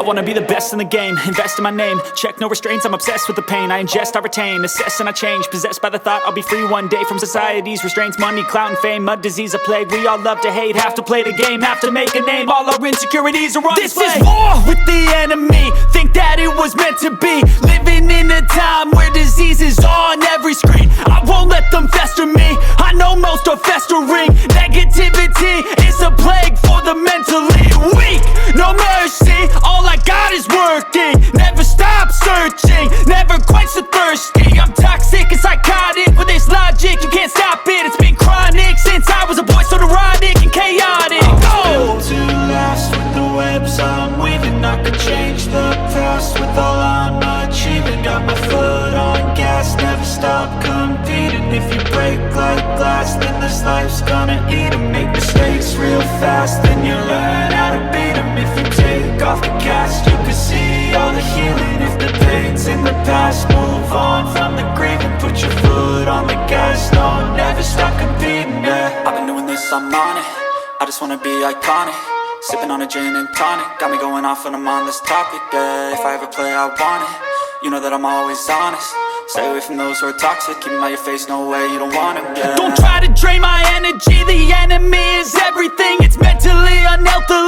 wanna be the best in the game, invest in my name, check no restraints, I'm obsessed with the pain. I ingest, I retain, assess and I change, possessed by the thought I'll be free one day from society's restraints. Money, clout and fame, mud, disease, a plague. We all love to hate, have to play the game, have to make a name. All our insecurities are on display. This is war with the enemy, think that it was meant to be. Living in a time where disease is on every screen. I won't let them fester me, I know most are festering. Negativity is a plague for the mentally weak. No mercy, all I got is working. Never stop searching, never quite so thirsty. I'm toxic and psychotic with this logic, you can't stop it. It's been chronic since I was a boy, so neurotic and chaotic. I'm built to last with the webs I'm weaving. I could change the past with all I'm achieving. Got my foot on gas, never stop competing. If you break like glass, then this life's gonna eat 'em. Make mistakes real fast, then you learn how to beat 'em. If you take off the cast, you can see all the healing. If the pain's in the past, move on from the grieving. Put your foot on the gas, no, never stop competing, yeah. I've been doing this, I'm on it, I just wanna be iconic. Sipping on a gin and tonic, got me going off when I'm on this topic, yeah. If I ever play, I want it, you know that I'm always honest. Stay away from those who are toxic, keep them out your face, no way, you don't want them, yeah. Don't try to drain my energy, the enemy is everything. It's mentally unhealthy